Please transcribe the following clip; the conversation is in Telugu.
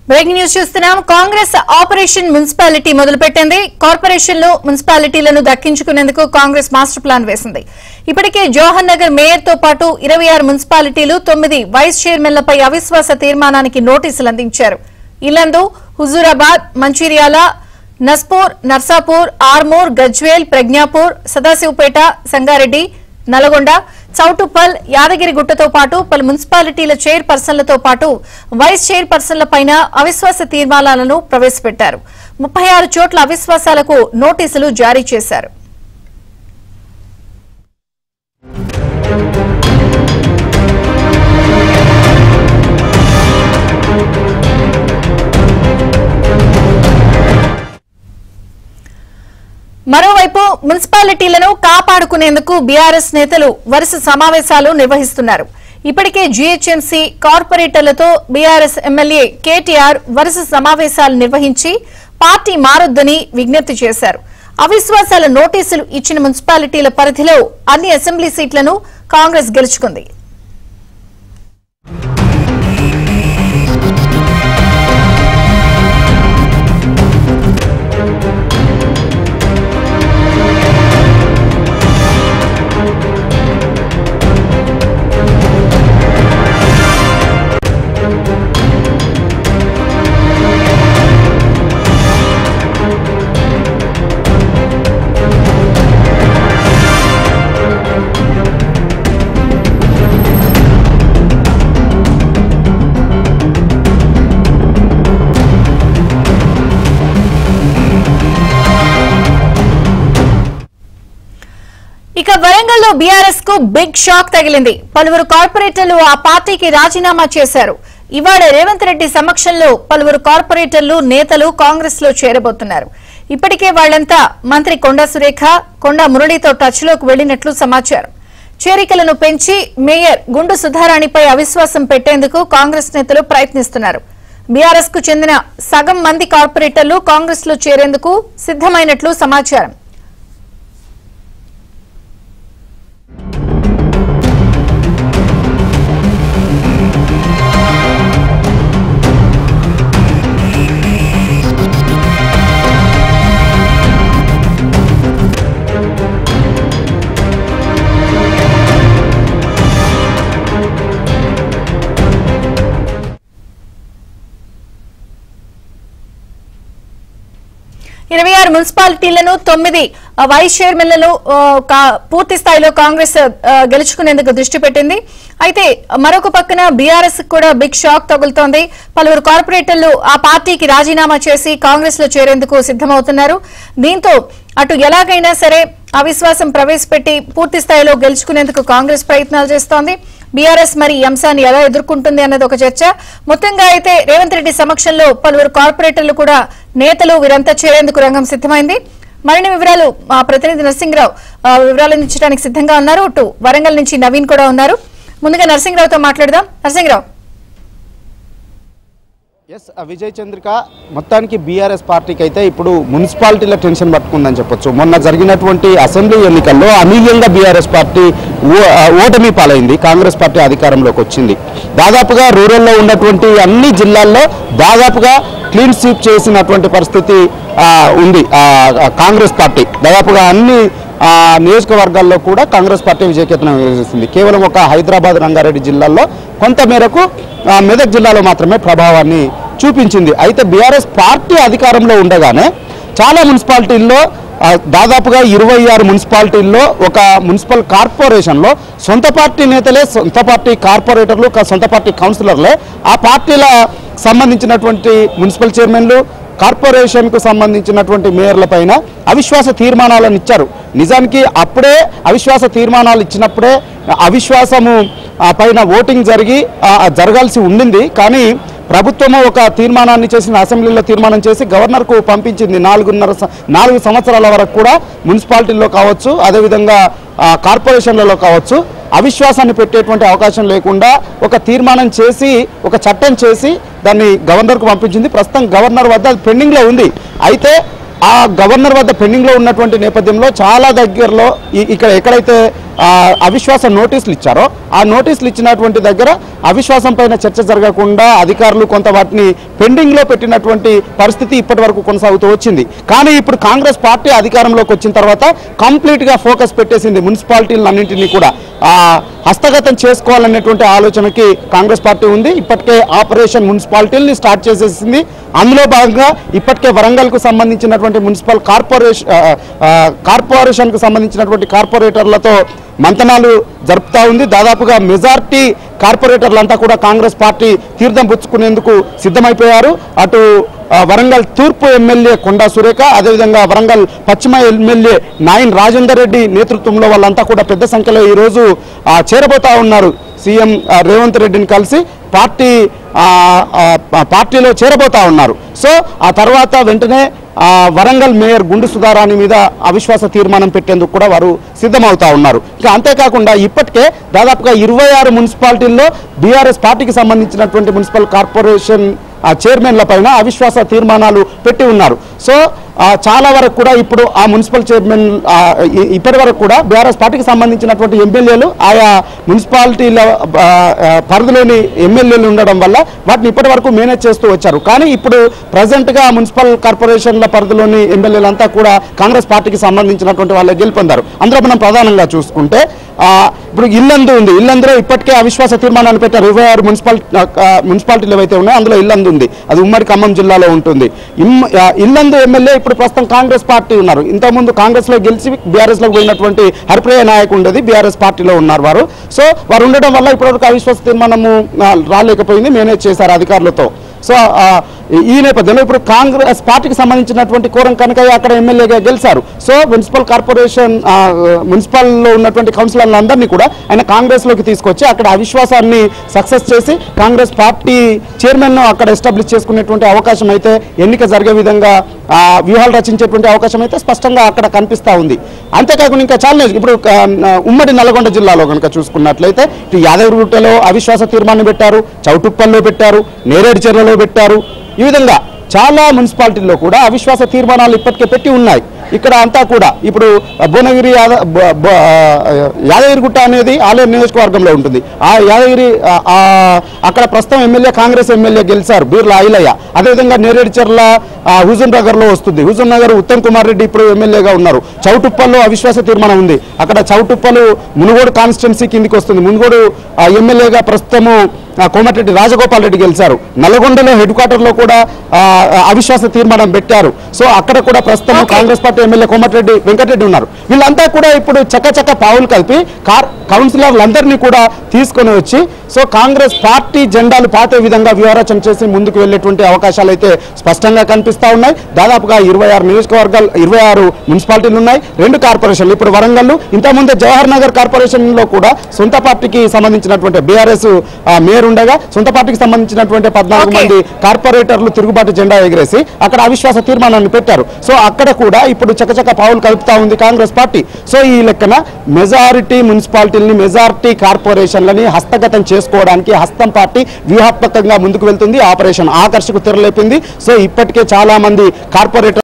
బ్రేకింగ్ న్యూస్ చూస్తున్నాం. కాంగ్రెస్ ఆపరేషన్ మున్సిపాలిటీ మొదలుపెట్టింది. కార్పొరేషన్లో మున్సిపాలిటీలను దక్కించుకునేందుకు కాంగ్రెస్ మాస్టర్ ప్లాన్ వేసింది. ఇప్పటికే జవహర్ నగర్ మేయర్ తో పాటు 26 మున్సిపాలిటీలు 9 వైస్ చైర్మన్లపై అవిశ్వాస తీర్మానానికి నోటీసులు అందించారు. ఇల్లందు, హుజూరాబాద్, మంచిర్యాల, నస్పూర్, నర్సాపూర్, ఆర్మూర్, గజ్వేల్, ప్రజ్ఞాపూర్, సదాశివపేట, సంగారెడ్డి, నల్గొండ, చౌటుప్పల్, యాదగిరిగుట్టతో పాటు పలు మున్సిపాలిటీల చైర్పర్సన్లతో పాటు వైస్ చైర్పర్సన్లపైన అవిశ్వాస తీర్మానాలను ప్రవేశపెట్టారు. 36 చోట్ల అవిశ్వాసాలకు నోటీసులు జారీ చేశారు. మరోవైపు మున్సిపాలిటీలను కాపాడుకునేందుకు బీఆర్ఎస్ నేతలు వరుస సమావేశాలు నిర్వహిస్తున్నారు. ఇప్పటికే జీహెచ్ఎంసీ కార్పొరేటర్లతో బీఆర్ఎస్ ఎమ్మెల్యే కేటీఆర్ వరుస సమావేశాలు నిర్వహించి పార్టీ మారొద్దని విజ్ఞప్తి చేశారు. అవిశ్వాసాల నోటీసులు ఇచ్చిన మున్సిపాలిటీల పరిధిలో అన్ని అసెంబ్లీ సీట్లను కాంగ్రెస్ గెలుచుకుంది. ఇక వరంగల్లో బీఆర్ఎస్ కు బిగ్ షాక్ తగిలింది. పలువురు కార్పొరేటర్లు ఆ పార్టీకి రాజీనామా చేశారు. ఇవాళ రేవంత్ రెడ్డి సమక్షంలో పలువురు కార్పొరేటర్లు, నేతలు కాంగ్రెస్ లో చేరబోతున్నారు. ఇప్పటికే వాళ్లంతా మంత్రి కొండా సురేఖ, కొండా మురళితో టచ్ లోకి వెళ్లినట్లు సమాచారం. చేరికలను పెంచి మేయర్ గుండు సుధారాణిపై అవిశ్వాసం పెట్టేందుకు కాంగ్రెస్ నేతలు ప్రయత్నిస్తున్నారు. బీఆర్ఎస్ కు చెందిన సగం మంది కార్పొరేటర్లు కాంగ్రెస్ లో చేరేందుకు సిద్దమైనట్లు సమాచారం. ఇరవై 26 మున్సిపాలిటీలను 9 వైస్ చైర్మన్లను పూర్తి స్థాయిలో కాంగ్రెస్ గెలుచుకునేందుకు దృష్టి పెట్టింది. అయితే మరొక పక్కన బీఆర్ఎస్ కూడా బిగ్ షాక్ తగులుతోంది. పలువురు కార్పొరేటర్లు ఆ పార్టీకి రాజీనామా చేసి కాంగ్రెస్ లో చేరేందుకు సిద్దమవుతున్నారు. దీంతో అటు ఎలాగైనా సరే అవిశ్వాసం ప్రవేశపెట్టి పూర్తి స్థాయిలో గెలుచుకునేందుకు కాంగ్రెస్ ప్రయత్నాలు చేస్తోంది. బీఆర్ఎస్ మరి ఈ అంశాన్ని ఎలా ఎదుర్కొంటుంది అన్నది ఒక చర్చ. మొత్తంగా అయితే రేవంత్ రెడ్డి సమక్షంలో పలువురు కార్పొరేటర్లు కూడా, నేతలు వీరంతా చేరేందుకు రంగం సిద్దమైంది. మరిన్ని వివరాలు మా ప్రతినిధి నరసింహరావు వివరాలు అందించడానికి సిద్ధంగా ఉన్నారు. అటు వరంగల్ నుంచి నవీన్ కూడా ఉన్నారు. ముందుగా నరసింహరావుతో మాట్లాడదాం. నరసింహరావు, విజయ్ చంద్రిక, మొత్తానికి బీఆర్ఎస్ పార్టీకి అయితే ఇప్పుడు మున్సిపాలిటీల టెన్షన్ పట్టుకుందని చెప్పొచ్చు. మొన్న జరిగినటువంటి అసెంబ్లీ ఎన్నికల్లో అనూహ్యంగా బీఆర్ఎస్ పార్టీ ఓటమి పాలైంది. కాంగ్రెస్ పార్టీ అధికారంలోకి వచ్చింది. దాదాపుగా రూరల్లో ఉన్నటువంటి అన్ని జిల్లాల్లో దాదాపుగా క్లీన్ స్వీప్ చేసినటువంటి పరిస్థితి ఉంది కాంగ్రెస్ పార్టీ. దాదాపుగా అన్ని నియోజకవర్గాల్లో కూడా కాంగ్రెస్ పార్టీ విజయకేతనం వేసింది. కేవలం ఒక హైదరాబాద్, రంగారెడ్డి జిల్లాల్లో కొంత మేరకు మెదక్ జిల్లాలో మాత్రమే ప్రభావాన్ని చూపించింది. అయితే బీఆర్ఎస్ పార్టీ అధికారంలో ఉండగానే చాలా మున్సిపాలిటీల్లో దాదాపుగా 26 మున్సిపాలిటీల్లో ఒక మున్సిపల్ కార్పొరేషన్లో సొంత పార్టీ నేతలే, సొంత పార్టీ కార్పొరేటర్లు, సొంత పార్టీ కౌన్సిలర్లే ఆ పార్టీల సంబంధించినటువంటి మున్సిపల్ చైర్మన్లు, కార్పొరేషన్కు సంబంధించినటువంటి మేయర్ల పైన అవిశ్వాస తీర్మానాలను ఇచ్చారు. నిజానికి అప్పుడే అవిశ్వాస తీర్మానాలు ఇచ్చినప్పుడే అవిశ్వాసము పైన ఓటింగ్ జరగాల్సి ఉండింది. కానీ ప్రభుత్వము ఒక తీర్మానాన్ని చేసిన, అసెంబ్లీలో తీర్మానం చేసి గవర్నర్కు పంపించింది. 4 సంవత్సరాల వరకు కూడా మున్సిపాలిటీల్లో కావచ్చు, అదేవిధంగా కార్పొరేషన్లలో కావచ్చు అవిశ్వాసాన్ని పెట్టేటువంటి అవకాశం లేకుండా ఒక తీర్మానం చేసి, ఒక చట్టం చేసి దాన్ని గవర్నర్కు పంపించింది. ప్రస్తుతం గవర్నర్ వద్ద పెండింగ్లో ఉంది. అయితే ఆ గవర్నర్ వద్ద పెండింగ్ లో ఉన్నటువంటి నేపథ్యంలో చాలా దగ్గరలో ఇక్కడ ఎక్కడైతే అవిశ్వాస నోటీసులు ఇచ్చారో ఆ నోటీసులు ఇచ్చినటువంటి దగ్గర అవిశ్వాసం పైన చర్చ జరగకుండా అధికారులు కొంత వాటిని పెండింగ్లో పెట్టినటువంటి పరిస్థితి ఇప్పటి వరకు కొనసాగుతూ వచ్చింది. కానీ ఇప్పుడు కాంగ్రెస్ పార్టీ అధికారంలోకి వచ్చిన తర్వాత కంప్లీట్గా ఫోకస్ పెట్టేసింది మున్సిపాలిటీలన్నింటినీ కూడా హస్తగతం చేసుకోవాలనేటువంటి ఆలోచనకి కాంగ్రెస్ పార్టీ ఉంది. ఇప్పటికే ఆపరేషన్ మున్సిపాలిటీని స్టార్ట్ చేసేసింది. అందులో భాగంగా ఇప్పటికే వరంగల్కు సంబంధించినటువంటి మున్సిపల్ కార్పొరేషన్కు సంబంధించినటువంటి కార్పొరేటర్లతో మంతనాలు జరుపుతూ ఉంది. దాదాపుగా మెజార్టీ కార్పొరేటర్లంతా కూడా కాంగ్రెస్ పార్టీ తీర్థం పుచ్చుకునేందుకు సిద్ధమైపోయారు. అటు వరంగల్ తూర్పు ఎమ్మెల్యే కొండా సురేఖ, అదేవిధంగా వరంగల్ పశ్చిమ ఎమ్మెల్యే నాయన్ రాజేందర్ రెడ్డి నేతృత్వంలో వాళ్ళంతా కూడా పెద్ద సంఖ్యలో ఈరోజు చేరబోతా ఉన్నారు. సీఎం రేవంత్ రెడ్డిని కలిసి పార్టీలో చేరబోతా ఉన్నారు. సో ఆ తర్వాత వెంటనే వరంగల్ మేయర్ గుండు సుధారాణి మీద అవిశ్వాస తీర్మానం పెట్టేందుకు కూడా వారు సిద్ధమవుతా ఉన్నారు. ఇక అంతేకాకుండా ఇప్పటికే దాదాపుగా 26 మున్సిపాలిటీల్లో బీఆర్ఎస్ పార్టీకి సంబంధించినటువంటి మున్సిపల్ కార్పొరేషన్ చైర్మన్ల పైన అవిశ్వాస తీర్మానాలు పెట్టి ఉన్నారు. సో చాలా వరకు కూడా ఇప్పుడు ఆ మున్సిపల్ చైర్మన్ ఇప్పటి వరకు కూడా బీఆర్ఎస్ పార్టీకి సంబంధించినటువంటి ఎమ్మెల్యేలు ఆయా మున్సిపాలిటీల పరిధిలోని ఎమ్మెల్యేలు ఉండడం వల్ల వాటిని ఇప్పటి వరకు మేనేజ్ చేస్తూ వచ్చారు. కానీ ఇప్పుడు ప్రజెంట్గా మున్సిపల్ కార్పొరేషన్ల పరిధిలోని ఎమ్మెల్యేలంతా కూడా కాంగ్రెస్ పార్టీకి సంబంధించినటువంటి వాళ్ళే గెలుపొందారు. అందులో మనం ప్రధానంగా చూసుకుంటే ఇప్పుడు ఇల్లందు ఉంది. ఇల్లందులో ఇప్పటికే అవిశ్వాస తీర్మానాన్ని పెట్టారు. 26 మున్సిపాలిటీలు ఏవైతే ఉన్నాయో అందులో ఇల్లందు ఉంది. అది ఉమ్మడి ఖమ్మం జిల్లాలో ఉంటుంది. ఇల్లందు ఎమ్మెల్యే ఇప్పుడు ప్రస్తుతం కాంగ్రెస్ పార్టీ ఉన్నారు. ఇంతకుముందు కాంగ్రెస్లో గెలిచి బీఆర్ఎస్లోకి పోయినటువంటి హరిప్రియ నాయక్ ఉండేది బీఆర్ఎస్ పార్టీలో ఉన్నారు వారు. సో వారు ఉండడం వల్ల ఇప్పటివరకు అవిశ్వాస తీర్మానము రాలేకపోయింది, మేనేజ్ చేశారు అధికారులతో. సో ఈ నేపథ్యంలో ఇప్పుడు కాంగ్రెస్ పార్టీకి సంబంధించినటువంటి కోరం కనకయ్య అక్కడ ఎమ్మెల్యేగా గెలిచారు. సో మున్సిపల్లో ఉన్నటువంటి కౌన్సిలర్లందరినీ కూడా ఆయన కాంగ్రెస్లోకి తీసుకొచ్చి అక్కడ అవిశ్వాసాన్ని సక్సెస్ చేసి కాంగ్రెస్ పార్టీ చైర్మన్ను అక్కడ ఎస్టాబ్లిష్ చేసుకునేటువంటి అవకాశం అయితే, ఎన్నిక జరిగే విధంగా వ్యూహాలు రచించేటువంటి అవకాశం అయితే స్పష్టంగా అక్కడ కనిపిస్తూ ఉంది. అంతేకాకుండా ఇంకా చాలా ఇప్పుడు ఉమ్మడి నల్గొండ జిల్లాలో కనుక చూసుకున్నట్లయితే ఇటు యాదగిరిగుట్టలో అవిశ్వాస తీర్మానం పెట్టారు, చౌటుప్పల్లో పెట్టారు, నేరేడుచెర్లలో పెట్టారు. ఈ విధంగా చాలా మున్సిపాలిటీల్లో కూడా అవిశ్వాస తీర్మానాలు ఇప్పటికే పెట్టి ఉన్నాయి. ఇక్కడ అంతా కూడా ఇప్పుడు భువనగిరి యాదగిరిగుట్ట అనేది ఆలేరు నియోజకవర్గంలో ఉంటుంది. ఆ యాదగిరి అక్కడ ప్రస్తుతం ఎమ్మెల్యే కాంగ్రెస్ ఎమ్మెల్యే గెలిచారు బీర్లా ఐలయ్య. అదేవిధంగా నేరేడుచెర్ల హుజూర్ నగర్లో వస్తుంది. హుజూర్ నగర్ ఉత్తమ్ కుమార్ రెడ్డి ఇప్పుడు ఎమ్మెల్యేగా ఉన్నారు. చౌటుప్పల్లో అవిశ్వాస తీర్మానం ఉంది. అక్కడ చౌటుప్పలు మునుగోడు కాన్స్టిట్యున్సీ కిందికి వస్తుంది. మునుగోడు ఎమ్మెల్యేగా ప్రస్తుతము కోమటిరెడ్డి రాజగోపాల్ రెడ్డి గెలిచారు. నల్గొండలో హెడ్ క్వార్టర్లో కూడా అవిశ్వాస తీర్మానం పెట్టారు. సో అక్కడ కూడా ప్రస్తుతం కాంగ్రెస్ పార్టీ ఎమ్మెల్యే కోమటిరెడ్డి వెంకటరెడ్డి ఉన్నారు. వీళ్ళంతా కూడా ఇప్పుడు చక్కచక్క పావులు కలిపి కౌన్సిలర్లందరినీ కూడా తీసుకొని వచ్చి సో కాంగ్రెస్ పార్టీ జెండాలు పాతే విధంగా వ్యూహరచన చేసి ముందుకు వెళ్ళేటువంటి అవకాశాలు అయితే స్పష్టంగా కనిపిస్తూ ఉన్నాయి. దాదాపుగా 26 నియోజకవర్గాలు, 26 మున్సిపాలిటీలు ఉన్నాయి, 2 కార్పొరేషన్లు. ఇప్పుడు వరంగల్, ఇంతకుముందే జవహర్ నగర్ కార్పొరేషన్లో కూడా సొంత పార్టీకి సంబంధించినటువంటి బీఆర్ఎస్ మేయర్ ఉండగా సొంత పార్టీకి సంబంధించినటువంటి 14 మంది కార్పొరేటర్లు తిరుగుబాటు జెండా ఎగిరేసి అక్కడ అవిశ్వాస తీర్మానాన్ని పెట్టారు. సో అక్కడ కూడా ఇప్పుడు చకచక పావులు కలుపుతా ఉంది కాంగ్రెస్ పార్టీ. సో ఈ లెక్కన మెజారిటీ మున్సిపాలిటీలని, మెజారిటీ కార్పొరేషన్లని హస్తగతం చేసుకోవడానికి హస్తం పార్టీ వ్యూహాత్మకంగా ముందుకు వెళ్తుంది. ఆపరేషన్ ఆకర్షకు తెరలేపింది. సో ఇప్పటికే చాలా మంది కార్పొరేటర్